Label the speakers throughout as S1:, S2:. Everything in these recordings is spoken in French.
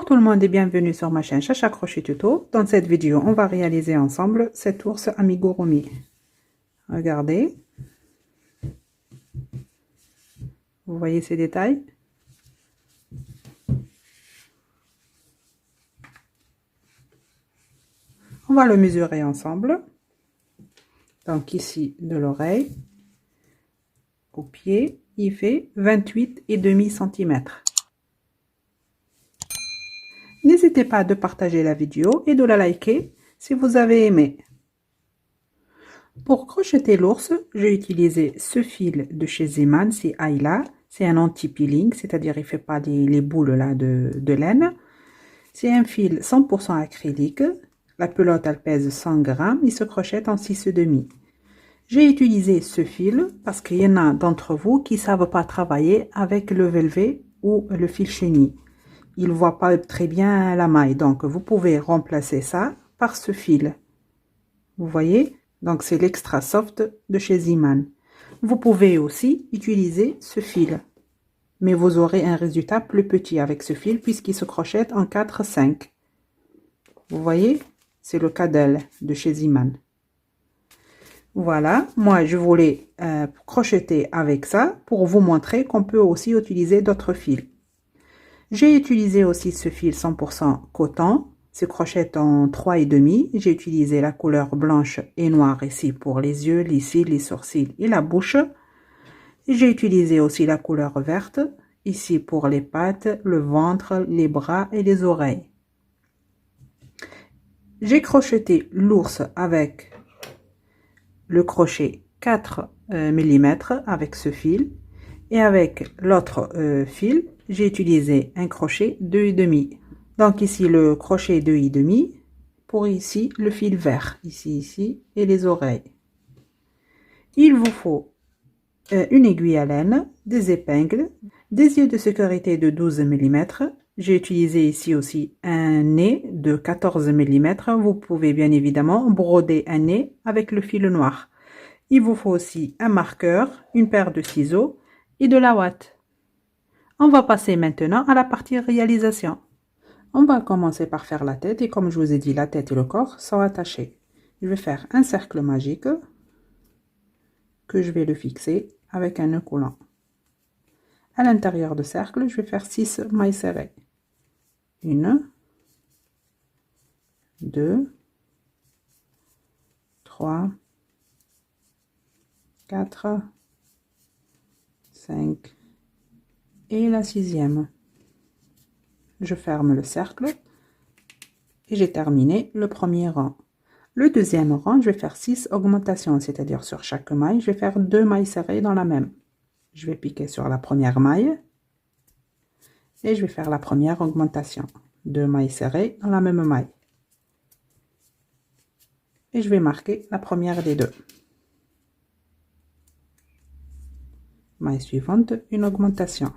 S1: Bonjour tout le monde et bienvenue sur ma chaîne Chacha Crochet Tuto. Dans cette vidéo, on va réaliser ensemble cet ours amigurumi. Regardez. Vous voyez ces détails? On va le mesurer ensemble. Donc ici, de l'oreille au pied, il fait 28,5 cm. N'hésitez pas de partager la vidéo et de la liker si vous avez aimé. Pour crocheter l'ours, j'ai utilisé ce fil de chez Zeman, c'est Ayla. C'est un anti-peeling, c'est-à-dire il ne fait pas les boules là de laine. C'est un fil 100% acrylique. La pelote, elle pèse 100 grammes. Il se crochette en 6,5. J'ai utilisé ce fil parce qu'il y en a d'entre vous qui ne savent pas travailler avec le velvet ou le fil chenille. Ils ne voient pas très bien la maille. Donc, vous pouvez remplacer ça par ce fil. Vous voyez? Donc, c'est l'extra soft de chez Zeman. Vous pouvez aussi utiliser ce fil. Mais vous aurez un résultat plus petit avec ce fil puisqu'il se crochette en 4-5. Vous voyez? C'est le Cadel de chez Zeman. Voilà, moi je voulais crocheter avec ça pour vous montrer qu'on peut aussi utiliser d'autres fils. J'ai utilisé aussi ce fil 100% coton, c'est crochette en 3,5. J'ai utilisé la couleur blanche et noire ici pour les yeux, les cils, les sourcils et la bouche. J'ai utilisé aussi la couleur verte ici pour les pattes, le ventre, les bras et les oreilles. J'ai crocheté l'ours avec le crochet 4 mm avec ce fil et avec l'autre fil j'ai utilisé un crochet 2,5. Donc ici le crochet 2,5 pour ici le fil vert ici et les oreilles. Il vous faut une aiguille à laine, des épingles, des yeux de sécurité de 12 mm. J'ai utilisé ici aussi un nez de 14 mm. Vous pouvez bien évidemment broder un nez avec le fil noir. Il vous faut aussi un marqueur, une paire de ciseaux et de la ouate. On va passer maintenant à la partie réalisation. On va commencer par faire la tête et comme je vous ai dit, la tête et le corps sont attachés. Je vais faire un cercle magique que je vais le fixer avec un nœud coulant. À l'intérieur du cercle, je vais faire 6 mailles serrées. 1, 2, 3, 4, 5 et la 6e. Je ferme le cercle et j'ai terminé le premier rang. Le deuxième rang, je vais faire 6 augmentations, c'est-à-dire sur chaque maille, je vais faire 2 mailles serrées dans la même. Je vais piquer sur la première maille et je vais faire la première augmentation. 2 mailles serrées dans la même maille. Et je vais marquer la première des deux. Maille suivante, une augmentation.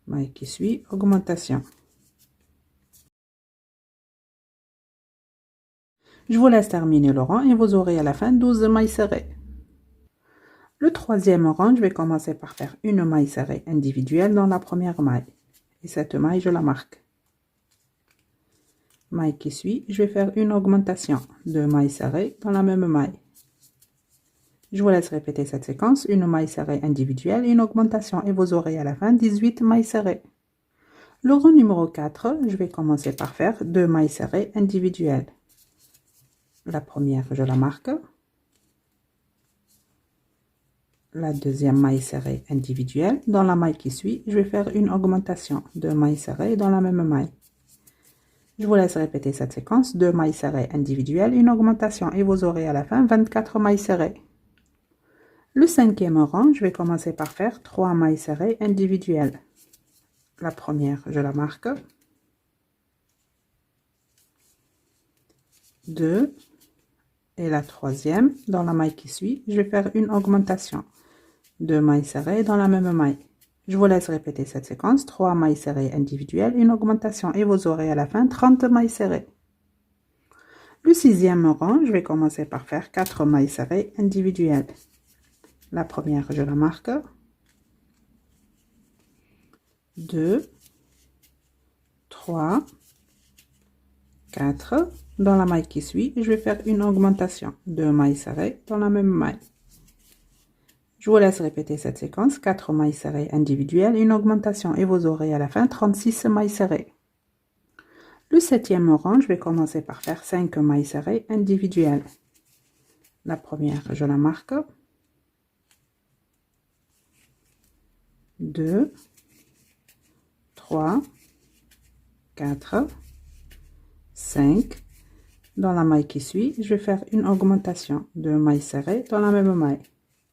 S1: Maille qui suit, augmentation. Je vous laisse terminer le rang et vous aurez à la fin 12 mailles serrées. Le troisième rang, je vais commencer par faire une maille serrée individuelle dans la première maille. Et cette maille, je la marque. Maille qui suit, je vais faire une augmentation. 2 mailles serrées dans la même maille. Je vous laisse répéter cette séquence, une maille serrée individuelle et une augmentation. Et vous aurez à la fin 18 mailles serrées. Le rang numéro 4, je vais commencer par faire 2 mailles serrées individuelles. La première, je la marque. La deuxième maille serrée individuelle. Dans la maille qui suit, je vais faire une augmentation. 2 mailles serrées dans la même maille. Je vous laisse répéter cette séquence. 2 mailles serrées individuelles, une augmentation. Et vous aurez à la fin 24 mailles serrées. Le cinquième rang, je vais commencer par faire 3 mailles serrées individuelles. La première, je la marque. 2. Et la troisième, dans la maille qui suit, je vais faire une augmentation. 2 mailles serrées dans la même maille. Je vous laisse répéter cette séquence. 3 mailles serrées individuelles, une augmentation. Et vous aurez à la fin 30 mailles serrées. Le sixième rang, je vais commencer par faire 4 mailles serrées individuelles. La première, je la marque. 2, 3, 4. Dans la maille qui suit, je vais faire une augmentation. 2 mailles serrées dans la même maille. Je vous laisse répéter cette séquence. 4 mailles serrées individuelles, une augmentation et vous aurez à la fin 36 mailles serrées. Le 7e rang, je vais commencer par faire 5 mailles serrées individuelles. La première, je la marque. 2, 3, 4, 5. Dans la maille qui suit, je vais faire une augmentation de mailles serrées dans la même maille.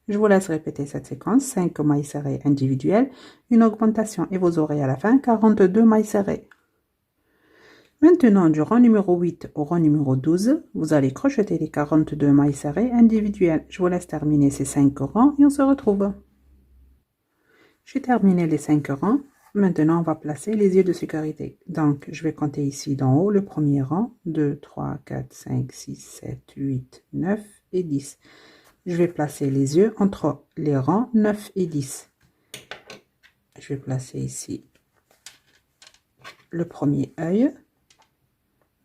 S1: Je vous laisse répéter cette séquence. 5 mailles serrées individuelles, une augmentation et vous aurez à la fin 42 mailles serrées. Maintenant, du rang numéro 8 au rang numéro 12, vous allez crocheter les 42 mailles serrées individuelles. Je vous laisse terminer ces 5 rangs et on se retrouve. J'ai terminé les 5 rangs. Maintenant, on va placer les yeux de sécurité. Donc, je vais compter ici d'en haut le premier rang. 2, 3, 4, 5, 6, 7, 8, 9 et 10. Je vais placer les yeux entre les rangs 9 et 10. Je vais placer ici le premier œil.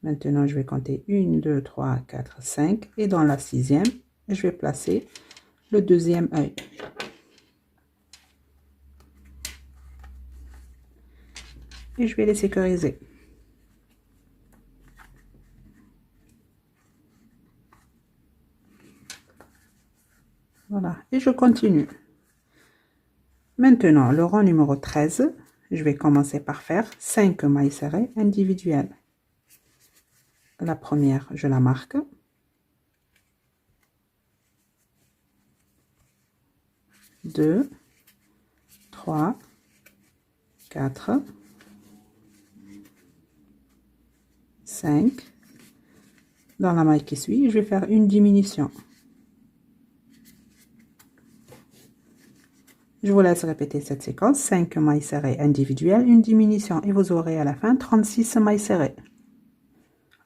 S1: Maintenant, je vais compter 1, 2, 3, 4, 5. Et dans la 6e, je vais placer le deuxième œil. Et je vais les sécuriser. Voilà, et je continue. Maintenant, le rang numéro 13, je vais commencer par faire 5 mailles serrées individuelles. La première, je la marque. 2, 3, 4, 5. Dans la maille qui suit, je vais faire une diminution. Je vous laisse répéter cette séquence. 5 mailles serrées individuelles, une diminution et vous aurez à la fin 36 mailles serrées.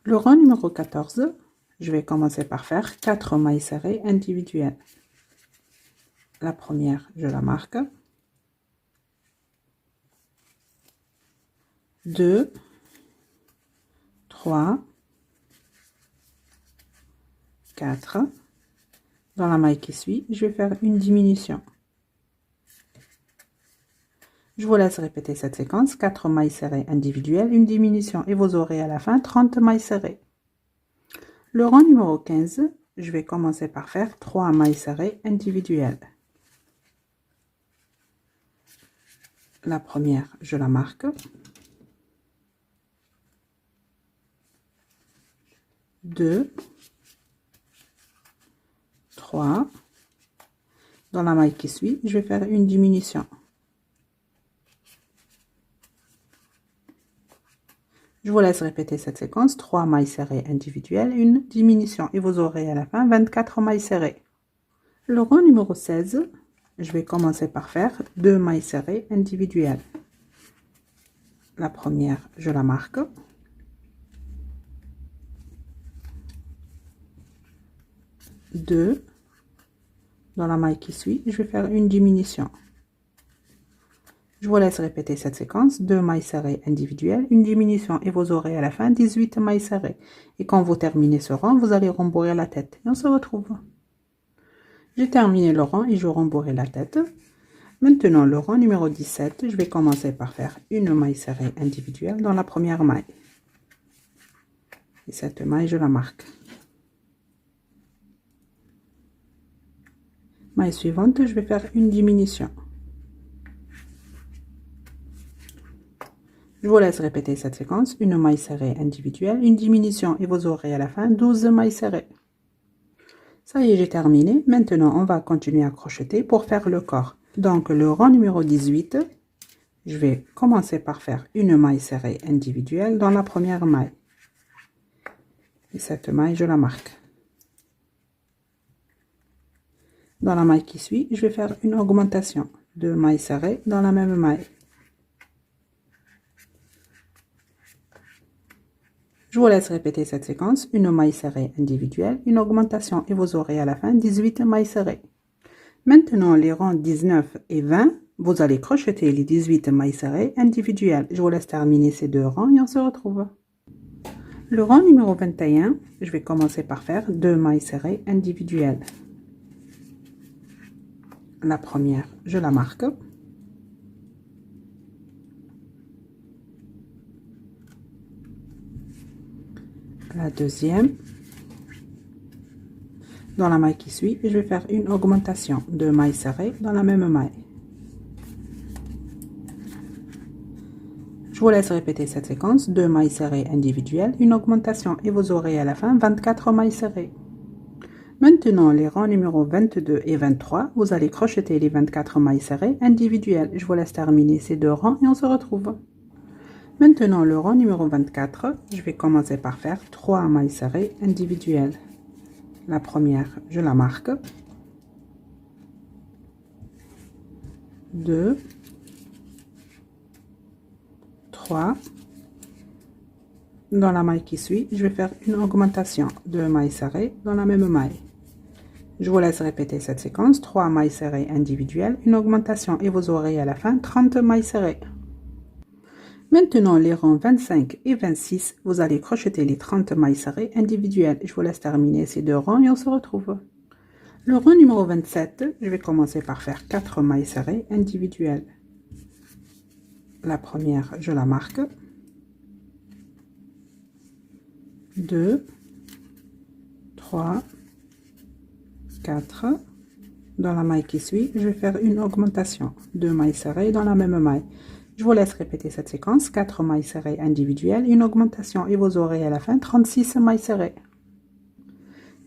S1: Le rang numéro 14, je vais commencer par faire 4 mailles serrées individuelles. La première, je la marque. 2, 3, 4. Dans la maille qui suit, je vais faire une diminution. Je vous laisse répéter cette séquence. 4 mailles serrées individuelles, une diminution et vous aurez à la fin 30 mailles serrées. Le rang numéro 15, je vais commencer par faire 3 mailles serrées individuelles. La première, je la marque. 2, 3. Dans la maille qui suit, je vais faire une diminution. Je vous laisse répéter cette séquence. 3 mailles serrées individuelles, une diminution et vous aurez à la fin 24 mailles serrées. Le rang numéro 16, je vais commencer par faire 2 mailles serrées individuelles. La première, je la marque. 2. Dans la maille qui suit, je vais faire une diminution. Je vous laisse répéter cette séquence. 2 mailles serrées individuelles, une diminution et vous aurez à la fin 18 mailles serrées. Et quand vous terminez ce rang, vous allez rembourrer la tête. Et on se retrouve. J'ai terminé le rang et je rembourrai la tête. Maintenant, le rang numéro 17, je vais commencer par faire une maille serrée individuelle dans la première maille. Et cette maille, je la marque. Maille suivante, je vais faire une diminution. Je vous laisse répéter cette séquence. Une maille serrée individuelle, une diminution et vous aurez à la fin 12 mailles serrées. Ça y est, j'ai terminé. Maintenant, on va continuer à crocheter pour faire le corps. Donc, le rang numéro 18, je vais commencer par faire une maille serrée individuelle dans la première maille. Et cette maille, je la marque. Dans la maille qui suit, je vais faire une augmentation. 2 mailles serrées dans la même maille. Je vous laisse répéter cette séquence. Une maille serrée individuelle, une augmentation et vous aurez à la fin 18 mailles serrées. Maintenant, les rangs 19 et 20, Vous allez crocheter les 18 mailles serrées individuelles. Je vous laisse terminer ces 2 rangs et on se retrouve. Le rang numéro 21, je vais commencer par faire 2 mailles serrées individuelles. La première, je la marque. La deuxième. Dans la maille qui suit, je vais faire une augmentation, 2 mailles serrées dans la même maille. Je vous laisse répéter cette séquence, 2 mailles serrées individuelles, une augmentation et vous aurez à la fin 24 mailles serrées. Maintenant, les rangs numéro 22 et 23, vous allez crocheter les 24 mailles serrées individuelles. Je vous laisse terminer ces 2 rangs et on se retrouve. Maintenant, le rang numéro 24, je vais commencer par faire 3 mailles serrées individuelles. La première, je la marque. 2, 3. Dans la maille qui suit, je vais faire une augmentation, 2 mailles serrées dans la même maille. Je vous laisse répéter cette séquence, 3 mailles serrées individuelles, une augmentation et vous aurez à la fin 30 mailles serrées. Maintenant, les rangs 25 et 26, vous allez crocheter les 30 mailles serrées individuelles. Je vous laisse terminer ces 2 rangs et on se retrouve. Le rang numéro 27, je vais commencer par faire 4 mailles serrées individuelles. La première, je la marque. 2, 3, 4. Dans la maille qui suit, je vais faire une augmentation, 2 mailles serrées dans la même maille. Je vous laisse répéter cette séquence, 4 mailles serrées individuelles, une augmentation et vous aurez à la fin 36 mailles serrées.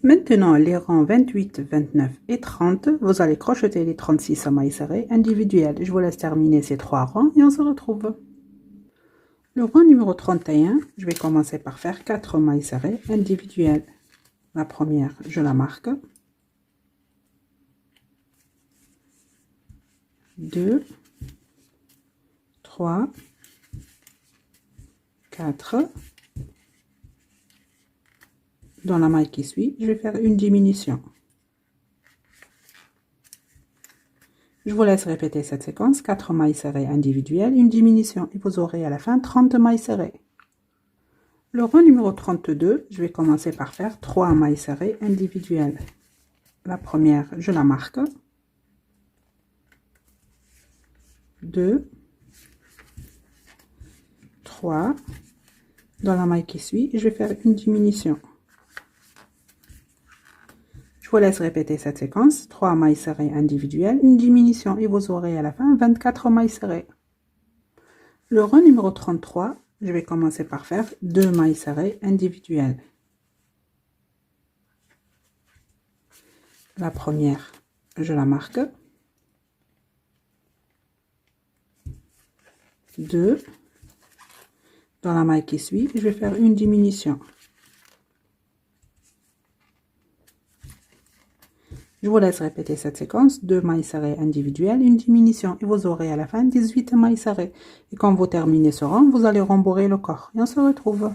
S1: Maintenant, les rangs 28, 29 et 30, vous allez crocheter les 36 mailles serrées individuelles. Je vous laisse terminer ces 3 rangs et on se retrouve. Le rang numéro 31, je vais commencer par faire 4 mailles serrées individuelles. La première, je la marque. 2, 3, 4. Dans la maille qui suit, je vais faire une diminution. Je vous laisse répéter cette séquence, 4 mailles serrées individuelles, une diminution et vous aurez à la fin 30 mailles serrées. Le rang numéro 32, je vais commencer par faire 3 mailles serrées individuelles. La première, je la marque. 2, 3. Dans la maille qui suit, je vais faire une diminution. Je vous laisse répéter cette séquence, 3 mailles serrées individuelles, une diminution et vous aurez à la fin 24 mailles serrées. Le rang numéro 33, je vais commencer par faire 2 mailles serrées individuelles. La première, je la marque. 2. Dans la maille qui suit, je vais faire une diminution. Je vous laisse répéter cette séquence, 2 mailles serrées individuelles, une diminution et vous aurez à la fin 18 mailles serrées. Et quand vous terminez ce rang, vous allez rembourrer le corps. Et on se retrouve.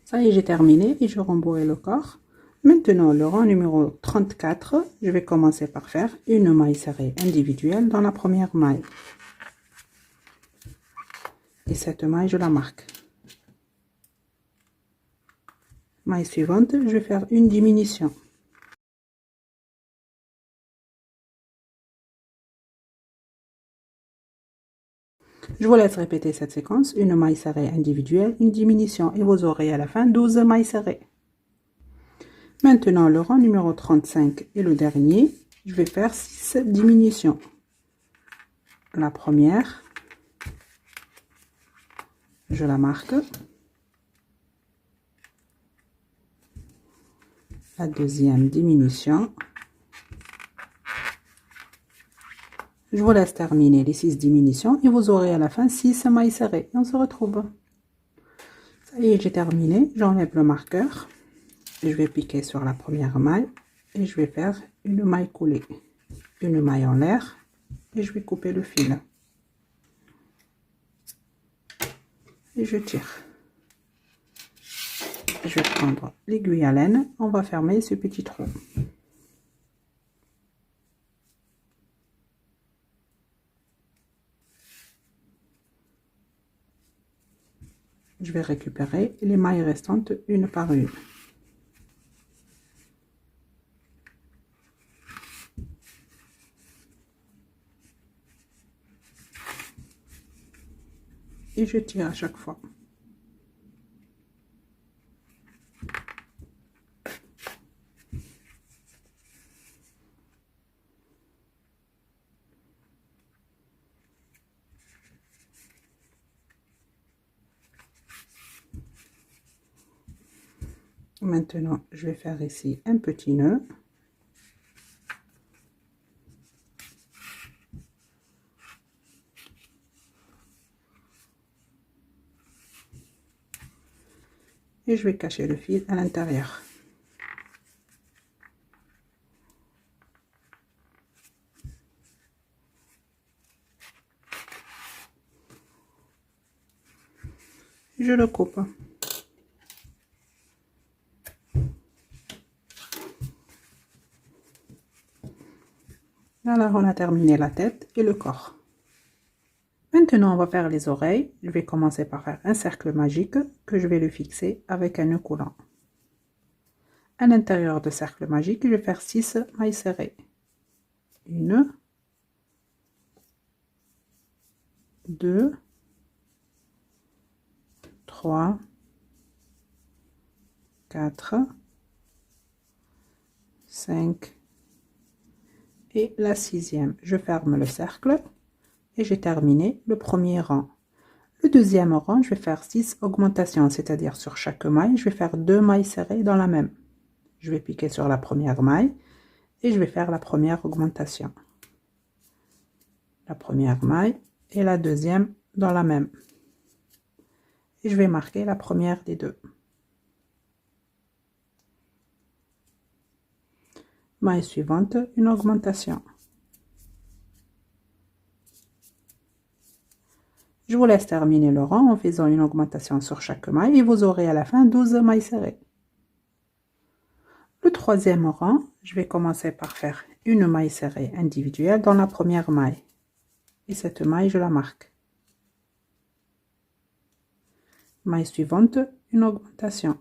S1: Ça y est, j'ai terminé et je rembourrai le corps. Maintenant, le rang numéro 34, je vais commencer par faire une maille serrée individuelle dans la première maille. Et cette maille, je la marque. Maille suivante, je vais faire une diminution. Je vous laisse répéter cette séquence, une maille serrée individuelle, une diminution et vous aurez à la fin 12 mailles serrées. Maintenant, le rang numéro 35 et le dernier, je vais faire 6 diminutions. La première, je la marque. La deuxième diminution. Je vous laisse terminer les 6 diminutions et vous aurez à la fin 6 mailles serrées. Et on se retrouve. Ça y est, j'ai terminé. J'enlève le marqueur. Je vais piquer sur la première maille et je vais faire une maille coulée. Une maille en l'air et je vais couper le fil. Et je tire. Je vais prendre l'aiguille à laine. On va fermer ce petit trou. je vais récupérer les mailles restantes une par une. Et je tire à chaque fois. Maintenant, je vais faire ici un petit nœud. Et je vais cacher le fil à l'intérieur. Je le coupe. Alors, on a terminé la tête et le corps. Maintenant, on va faire les oreilles. Je vais commencer par faire un cercle magique que je vais le fixer avec un nœud coulant. À l'intérieur du cercle magique, je vais faire 6 mailles serrées. 1, 2, 3, 4, 5 et la 6e. Je ferme le cercle et j'ai terminé le premier rang. Le deuxième rang, je vais faire 6 augmentations, c'est-à-dire sur chaque maille, je vais faire 2 mailles serrées dans la même. Je vais piquer sur la première maille et je vais faire la première augmentation. La première maille et la deuxième dans la même. Et je vais marquer la première des deux. Maille suivante, une augmentation. Je vous laisse terminer le rang en faisant une augmentation sur chaque maille et vous aurez à la fin 12 mailles serrées. Le troisième rang, je vais commencer par faire une maille serrée individuelle dans la première maille. Et cette maille, je la marque. Maille suivante, une augmentation.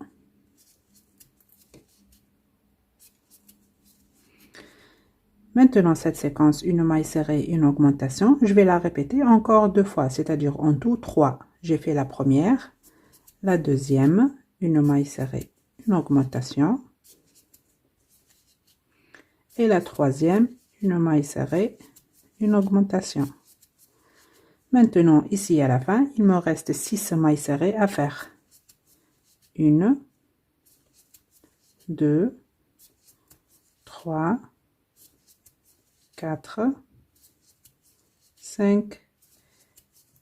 S1: Maintenant, cette séquence, une maille serrée, une augmentation, je vais la répéter encore 2 fois, c'est-à-dire en tout 3. J'ai fait la première, la deuxième, une maille serrée, une augmentation. Et la troisième, une maille serrée, une augmentation. Maintenant, ici à la fin, il me reste 6 mailles serrées à faire. 1, 2, 3, 4, 5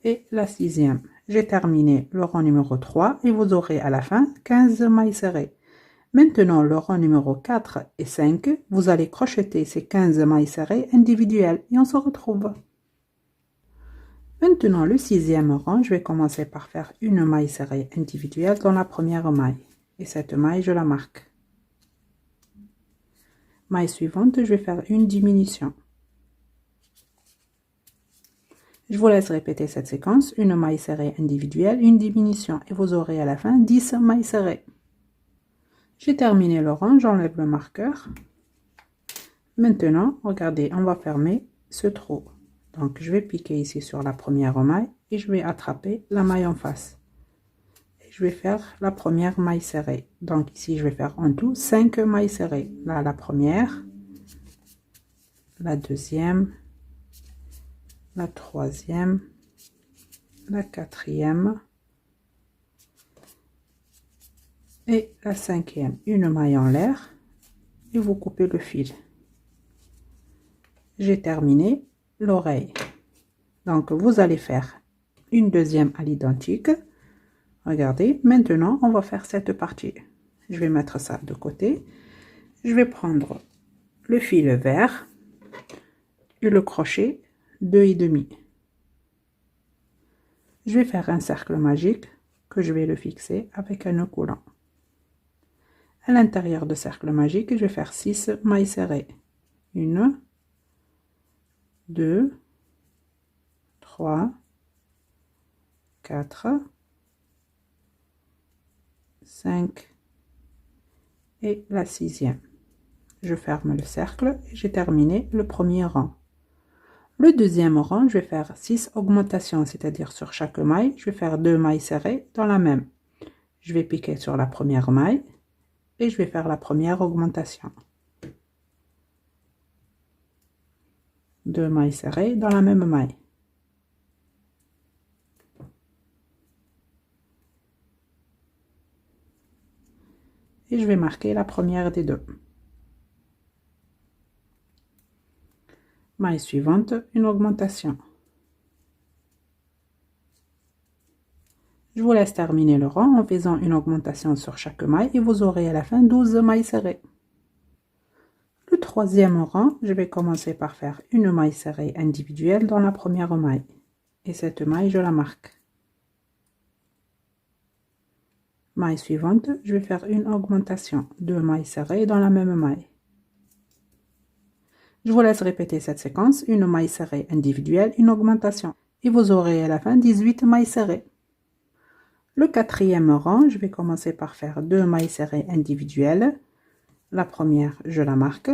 S1: et la 6e. J'ai terminé le rang numéro 3 et vous aurez à la fin 15 mailles serrées. Maintenant, le rang numéro 4 et 5, vous allez crocheter ces 15 mailles serrées individuelles et on se retrouve. Maintenant, le 6e rang, je vais commencer par faire une maille serrée individuelle dans la première maille. Et cette maille, je la marque. Maille suivante, je vais faire une diminution. Je vous laisse répéter cette séquence, une maille serrée individuelle, une diminution. Et vous aurez à la fin 10 mailles serrées. J'ai terminé le rang, j'enlève le marqueur. Maintenant, regardez, on va fermer ce trou. Donc, je vais piquer ici sur la première maille et je vais attraper la maille en face. Et je vais faire la première maille serrée. Donc, ici, je vais faire en tout 5 mailles serrées. Là, la première, la deuxième, la troisième, la quatrième et la 5e. Une maille en l'air et vous coupez le fil. J'ai terminé l'oreille. Donc, vous allez faire une deuxième à l'identique. Regardez, maintenant, on va faire cette partie. Je vais mettre ça de côté. Je vais prendre le fil vert et le crochet 2,5. Je vais faire un cercle magique que je vais le fixer avec un nœud coulant. À l'intérieur du cercle magique, je vais faire 6 mailles serrées. 1, 2, 3, 4, 5 et la 6e. Je ferme le cercle et j'ai terminé le premier rang. Le deuxième rang, je vais faire 6 augmentations, c'est-à-dire sur chaque maille, je vais faire 2 mailles serrées dans la même. Je vais piquer sur la première maille et je vais faire la première augmentation. 2 mailles serrées dans la même maille. Et je vais marquer la première des deux. Maille suivante, une augmentation. Je vous laisse terminer le rang en faisant une augmentation sur chaque maille et vous aurez à la fin 12 mailles serrées. Le troisième rang, je vais commencer par faire une maille serrée individuelle dans la première maille. Et cette maille, je la marque. Maille suivante, je vais faire une augmentation, 2 mailles serrées dans la même maille. Je vous laisse répéter cette séquence, une maille serrée individuelle, une augmentation. Et vous aurez à la fin 18 mailles serrées. Le quatrième rang, je vais commencer par faire 2 mailles serrées individuelles. La première, je la marque.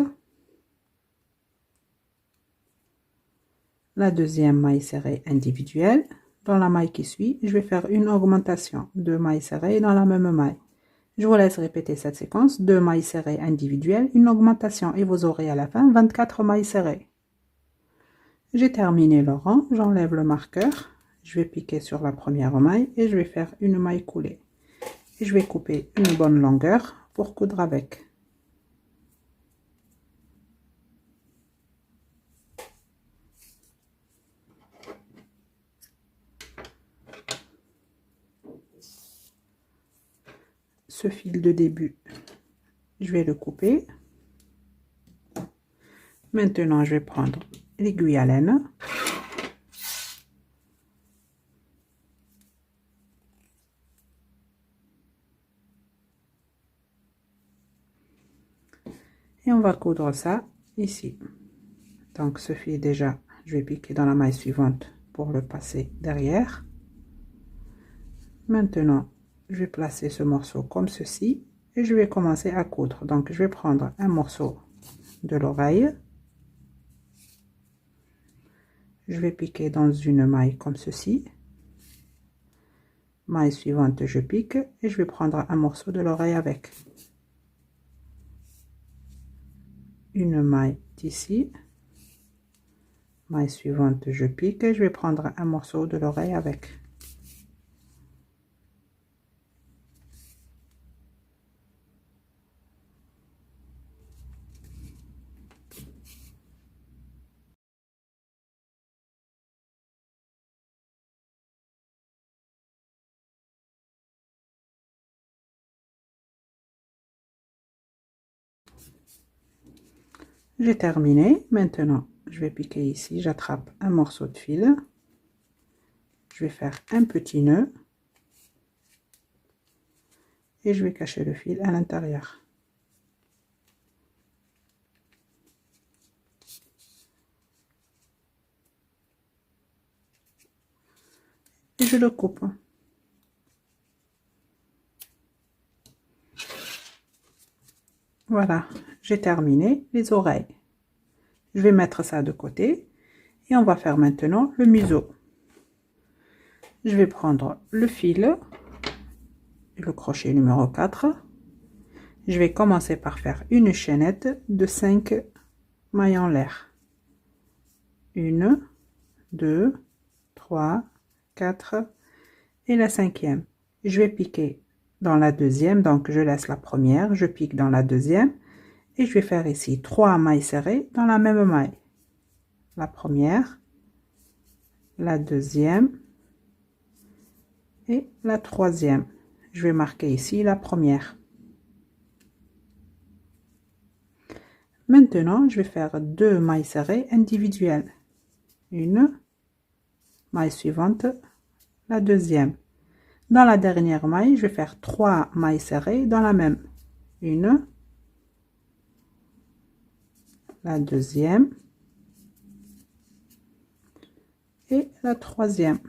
S1: La deuxième maille serrée individuelle. Dans la maille qui suit, je vais faire une augmentation, 2 mailles serrées dans la même maille. Je vous laisse répéter cette séquence, 2 mailles serrées individuelles, une augmentation et vous aurez à la fin 24 mailles serrées. J'ai terminé le rang, j'enlève le marqueur, je vais piquer sur la première maille et je vais faire une maille coulée. Et je vais couper une bonne longueur pour coudre avec. Ce fil de début, je vais le couper. Maintenant, je vais prendre l'aiguille à laine. Et on va coudre ça ici. Donc, ce fil déjà, je vais piquer dans la maille suivante pour le passer derrière. Maintenant, je vais placer ce morceau comme ceci et je vais commencer à coudre. Donc, je vais prendre un morceau de l'oreille. Je vais piquer dans une maille comme ceci. Maille suivante, je pique et je vais prendre un morceau de l'oreille avec. Une maille ici. Maille suivante, je pique et je vais prendre un morceau de l'oreille avec. J'ai terminé. Maintenant, je vais piquer ici. J'attrape un morceau de fil. Je vais faire un petit nœud. Et je vais cacher le fil à l'intérieur. Et je le coupe. Voilà, j'ai terminé les oreilles. Je vais mettre ça de côté et on va faire maintenant le museau. Je vais prendre le fil et le crochet numéro 4. Je vais commencer par faire une chaînette de 5 mailles en l'air. 1, 2, 3, 4 et la 5e. Je vais piquer dans la deuxième, donc je laisse la première, je pique dans la deuxième et je vais faire ici 3 mailles serrées dans la même maille. La première, la deuxième et la troisième. Je vais marquer ici la première. Maintenant, je vais faire 2 mailles serrées individuelles. Une, maille suivante, la deuxième. Dans la dernière maille, je vais faire 3 mailles serrées dans la même. Une, la deuxième et la troisième.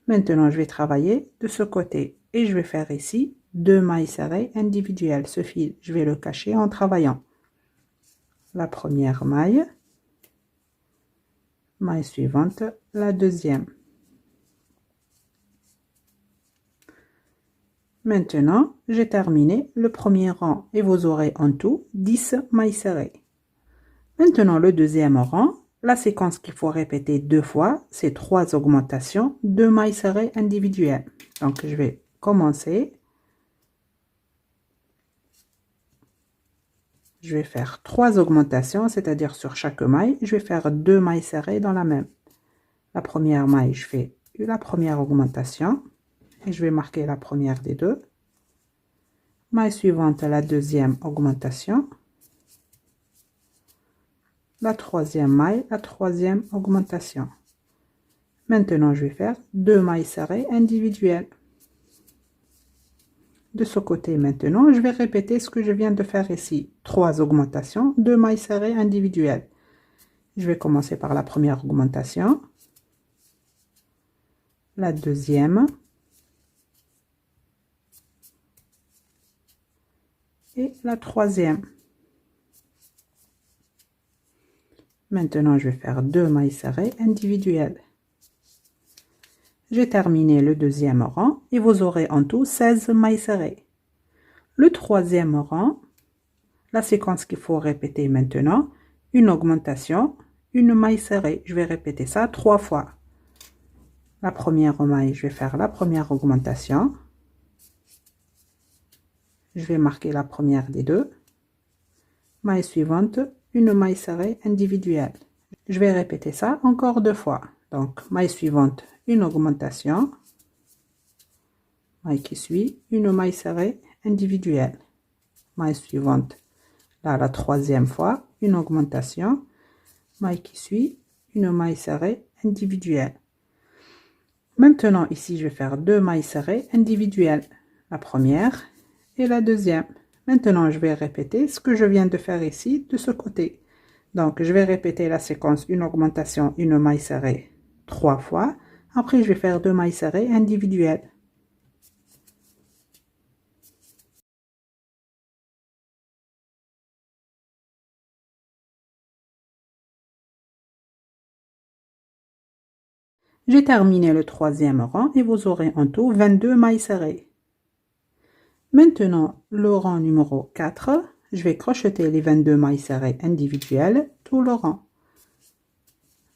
S1: Maintenant, je vais travailler de ce côté et je vais faire ici 2 mailles serrées individuelles. Ce fil, je vais le cacher en travaillant. La première maille, maille suivante, la deuxième. Maintenant, j'ai terminé le premier rang et vous aurez en tout 10 mailles serrées. Maintenant, le deuxième rang, la séquence qu'il faut répéter 2 fois, c'est 3 augmentations, 2 mailles serrées individuelles. Donc, je vais commencer. Je vais faire 3 augmentations, c'est-à-dire sur chaque maille, je vais faire 2 mailles serrées dans la même. La première maille, je fais la première augmentation et je vais marquer la première des deux. Maille suivante, la deuxième augmentation. La troisième maille, la troisième augmentation. Maintenant, je vais faire 2 mailles serrées individuelles. De ce côté, maintenant, je vais répéter ce que je viens de faire ici. 3 augmentations, 2 mailles serrées individuelles. Je vais commencer par la première augmentation. La deuxième. Et la troisième. Maintenant, je vais faire 2 mailles serrées individuelles. J'ai terminé le deuxième rang et vous aurez en tout 16 mailles serrées. Le troisième rang, la séquence qu'il faut répéter maintenant, une augmentation, une maille serrée. Je vais répéter ça 3 fois. La première maille, je vais faire la première augmentation. Je vais marquer la première des deux. Maille suivante, une maille serrée individuelle. Je vais répéter ça encore 2 fois. Donc, maille suivante, une augmentation. Maille qui suit, une maille serrée individuelle. Maille suivante, là la troisième fois, une augmentation. Maille qui suit, une maille serrée individuelle. Maintenant, ici, je vais faire 2 mailles serrées individuelles. La première et la deuxième. Maintenant, je vais répéter ce que je viens de faire ici, de ce côté. Donc, je vais répéter la séquence, une augmentation, une maille serrée 3 fois. Après, je vais faire 2 mailles serrées individuelles. J'ai terminé le troisième rang et vous aurez en tout 22 mailles serrées. Maintenant, le rang numéro 4, je vais crocheter les 22 mailles serrées individuelles tout le rang.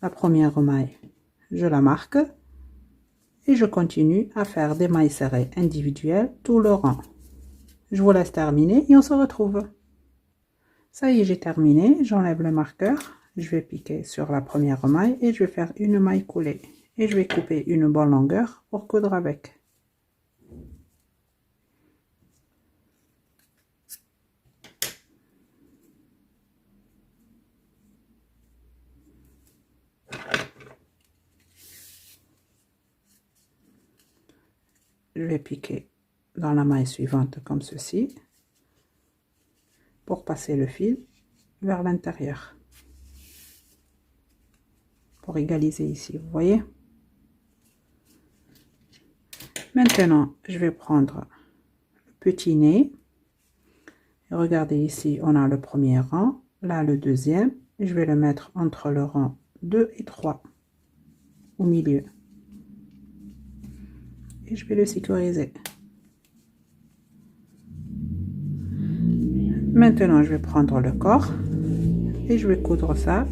S1: La première maille, je la marque et je continue à faire des mailles serrées individuelles tout le rang. Je vous laisse terminer et on se retrouve. Ça y est, j'ai terminé. J'enlève le marqueur. Je vais piquer sur la première maille et je vais faire une maille coulée. Et je vais couper une bonne longueur pour coudre avec. Je vais piquer dans la maille suivante comme ceci pour passer le fil vers l'intérieur. Pour égaliser ici, vous voyez. Maintenant, je vais prendre le petit nez. Et regardez ici, on a le premier rang, là le deuxième. Et je vais le mettre entre le rang 2 et 3, au milieu. Et je vais le sécuriser. Maintenant, je vais prendre le corps et je vais coudre ça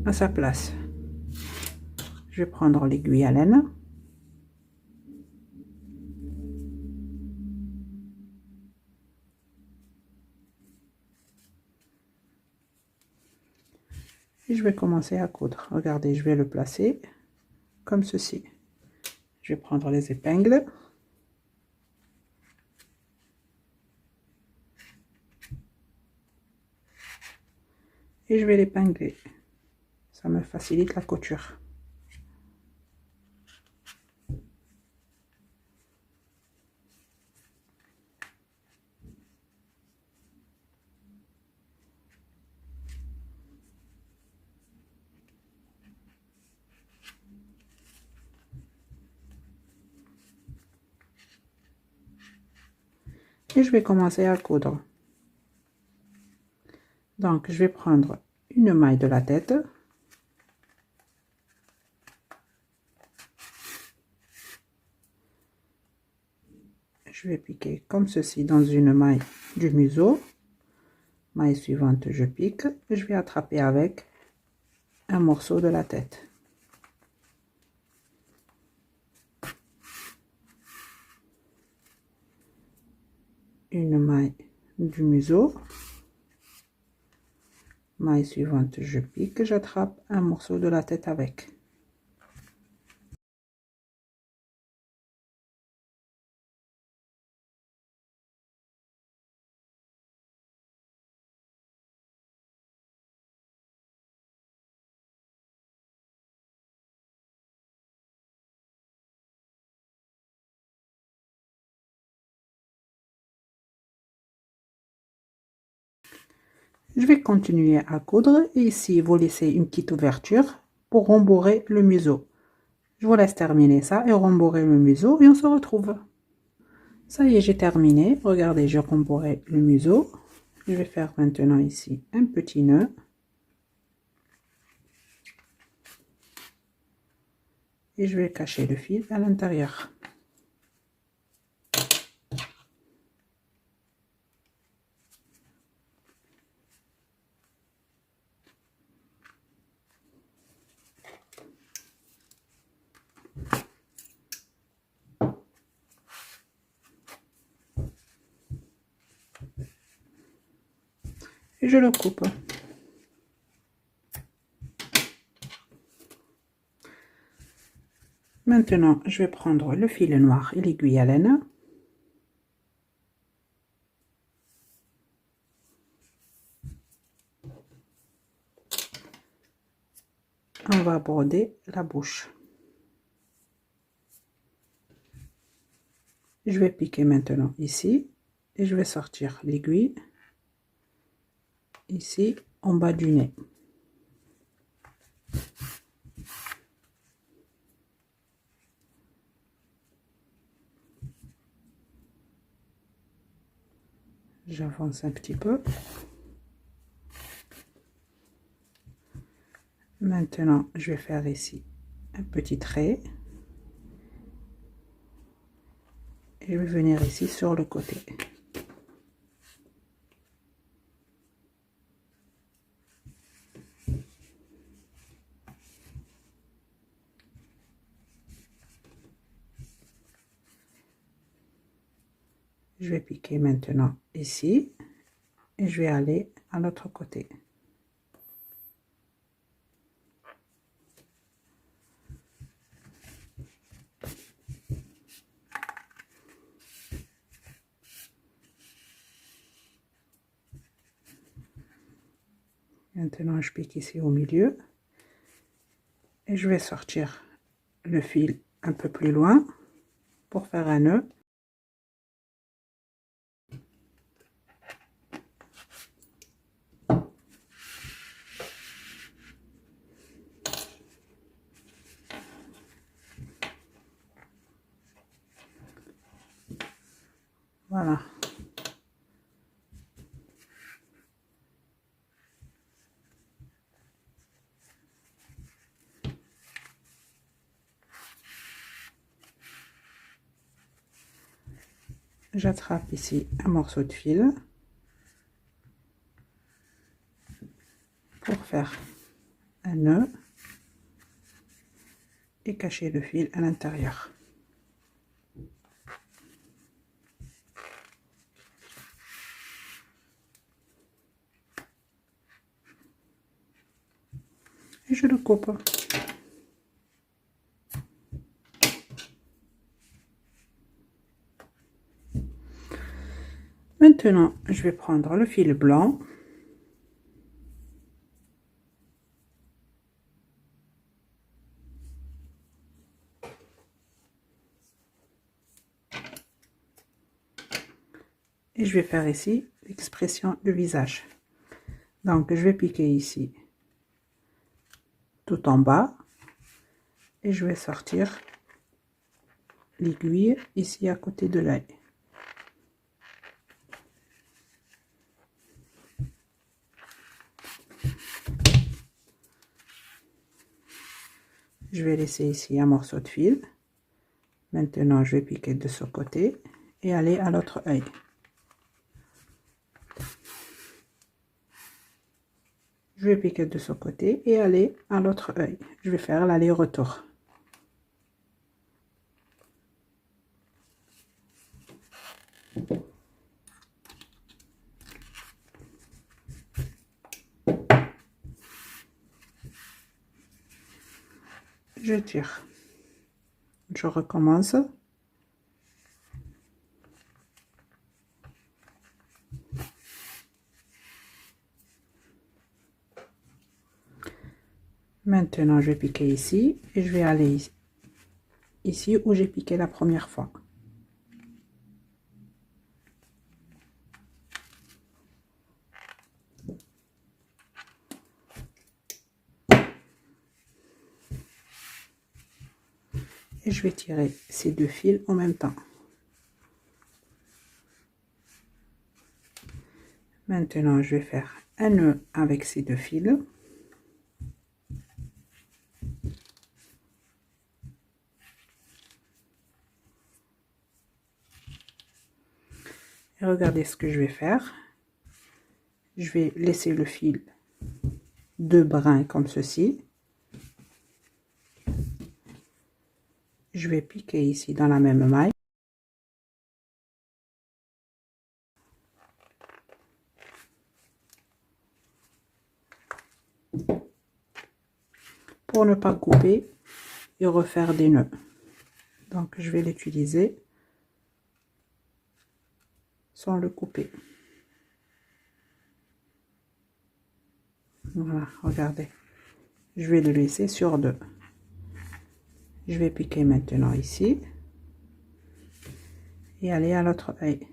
S1: à sa place. Je vais prendre l'aiguille à laine. Et je vais commencer à coudre. Regardez, je vais le placer comme ceci. Je vais prendre les épingles. Et je vais l'épingler. Ça me facilite la couture. Et je vais commencer à coudre. Donc, je vais prendre une maille de la tête. Je vais piquer comme ceci dans une maille du museau. Maille suivante, je pique. Et je vais attraper avec un morceau de la tête. Une maille du museau. Maille suivante, je pique, j'attrape un morceau de la tête avec. Je vais continuer à coudre et ici vous laissez une petite ouverture pour rembourrer le museau. Je vous laisse terminer ça et rembourrer le museau et on se retrouve. Ça y est, j'ai terminé. Regardez, j'ai rembourré le museau. Je vais faire maintenant ici un petit nœud. Et je vais cacher le fil à l'intérieur. Et je le coupe. Maintenant, je vais prendre le fil noir et l'aiguille à laine. On va broder la bouche. Je vais piquer maintenant ici et je vais sortir l'aiguille ici en bas du nez. J'avance un petit peu. Maintenant, je vais faire ici un petit trait. Et je vais venir ici sur le côté. Je vais piquer maintenant ici. Et je vais aller à l'autre côté. Maintenant, je pique ici au milieu. Et je vais sortir le fil un peu plus loin pour faire un nœud. Voilà. J'attrape ici un morceau de fil pour faire un nœud et cacher le fil à l'intérieur. Et je le coupe. Maintenant, je vais prendre le fil blanc. Et je vais faire ici l'expression du visage. Donc, je vais piquer ici tout en bas. Et je vais sortir l'aiguille ici à côté de l'œil. Je vais laisser ici un morceau de fil. Maintenant, je vais piquer de ce côté et aller à l'autre œil. Je vais piquer de ce côté et aller à l'autre œil. Je vais faire l'aller-retour. Je tire. Je recommence. Maintenant, je vais piquer ici et je vais aller ici où j'ai piqué la première fois. Et je vais tirer ces deux fils en même temps. Maintenant, je vais faire un nœud avec ces deux fils. Et regardez ce que je vais faire. Je vais laisser le fil deux brins comme ceci. Je vais piquer ici dans la même maille. Pour ne pas couper et refaire des nœuds. Donc je vais l'utiliser sans le couper. Voilà, regardez. Je vais le laisser sur deux. Je vais piquer maintenant ici et aller à l'autre œil.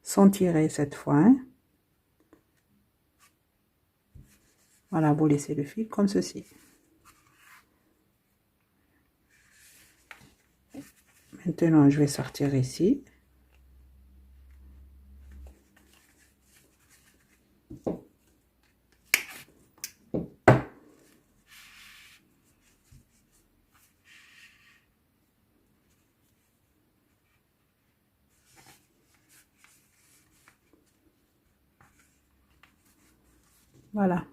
S1: Sans tirer cette fois. Hein. Voilà, vous laissez le fil comme ceci. Maintenant, je vais sortir ici. Voilà.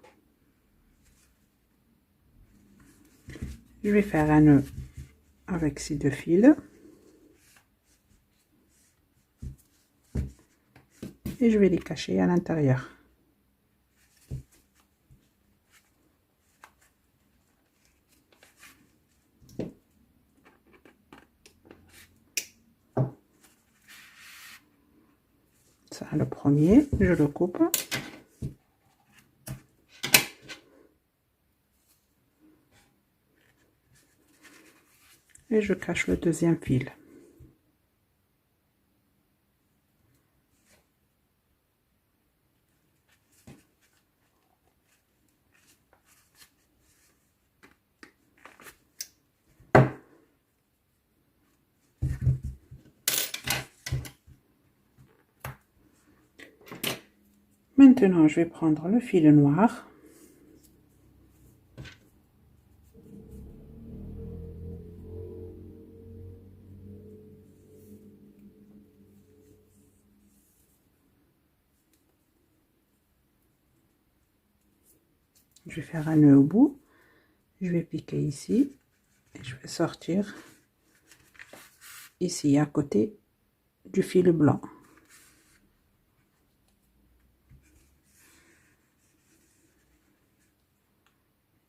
S1: Je vais faire un nœud avec ces deux fils. Et je vais les cacher à l'intérieur. Ça, le premier, je le coupe. Et je cache le deuxième fil. Maintenant, je vais prendre le fil noir. Je vais faire un nœud au bout. Je vais piquer ici. Et je vais sortir ici à côté du fil blanc.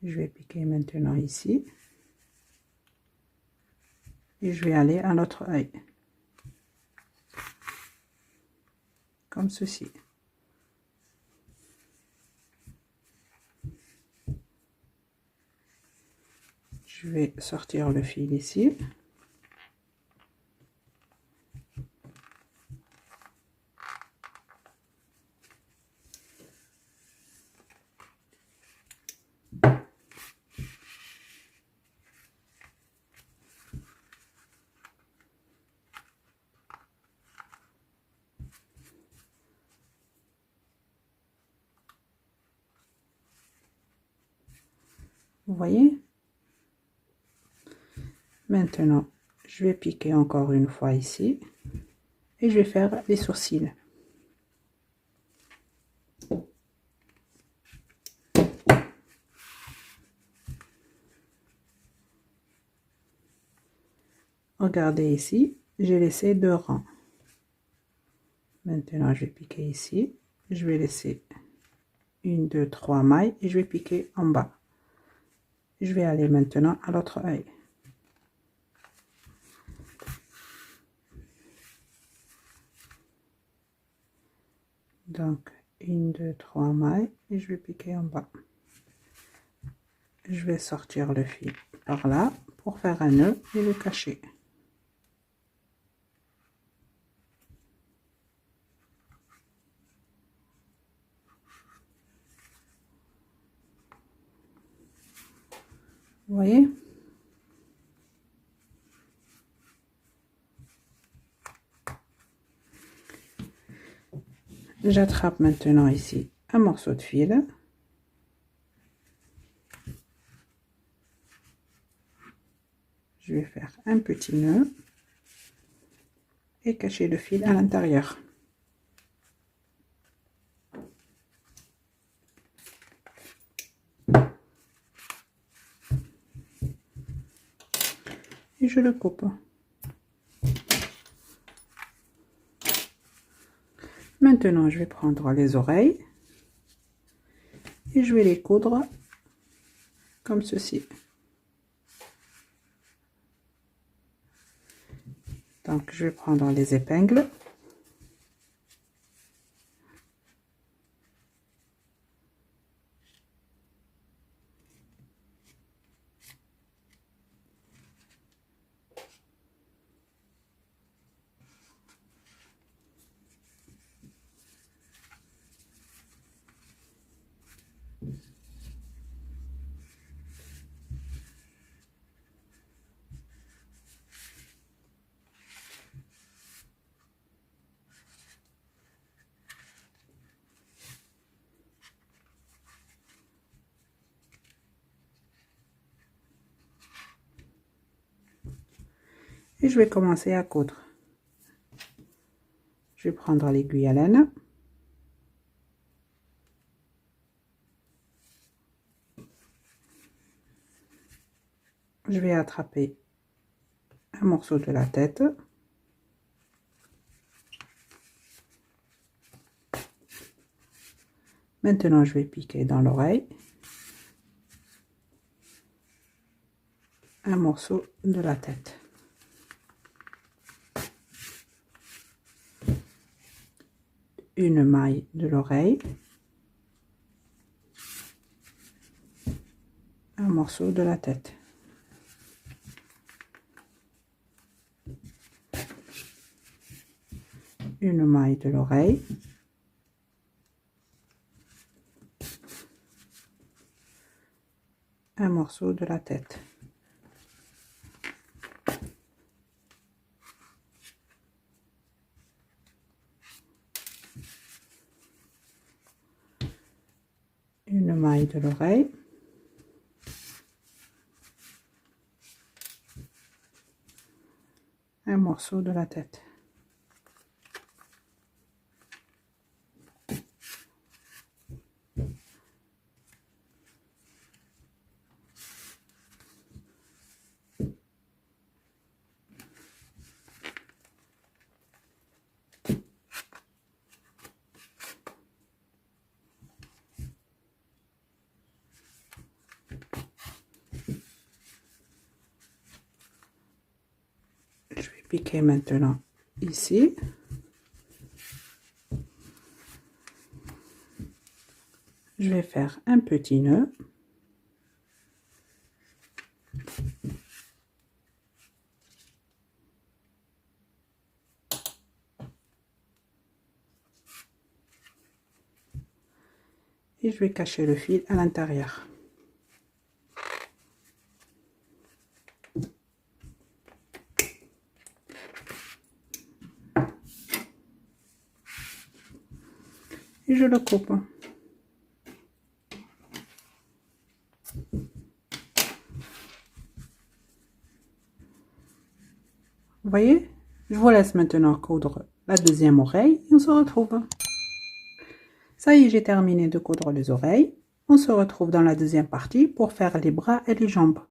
S1: Je vais piquer maintenant ici. Et je vais aller à l'autre œil. Comme ceci. Je vais sortir le fil ici. Vous voyez? Maintenant, je vais piquer encore une fois ici et je vais faire les sourcils. Regardez ici, j'ai laissé 2 rangs. Maintenant, je vais piquer ici. Je vais laisser 1, 2, 3 mailles et je vais piquer en bas. Je vais aller maintenant à l'autre œil. Donc, 1, 2, 3 mailles et je vais piquer en bas. Je vais sortir le fil par là pour faire un nœud et le cacher. Vous voyez? J'attrape maintenant ici un morceau de fil. Je vais faire un petit nœud et cacher le fil à l'intérieur. Et je le coupe. Maintenant, je vais prendre les oreilles et je vais les coudre comme ceci. Donc, je vais prendre les épingles. Et je vais commencer à coudre. Je vais prendre l'aiguille à laine. Je vais attraper un morceau de la tête. Maintenant, je vais piquer dans l'oreille un morceau de la tête. Une maille de l'oreille. Un morceau de la tête. Une maille de l'oreille. Un morceau de la tête. Une maille de l'oreille. Un morceau de la tête. Je vais piquer maintenant ici. Je vais faire un petit nœud. Et je vais cacher le fil à l'intérieur. Et je le coupe. voyez? Je vous laisse maintenant coudre la deuxième oreille et on se retrouve. Ça y est, j'ai terminé de coudre les oreilles. On se retrouve dans la deuxième partie pour faire les bras et les jambes.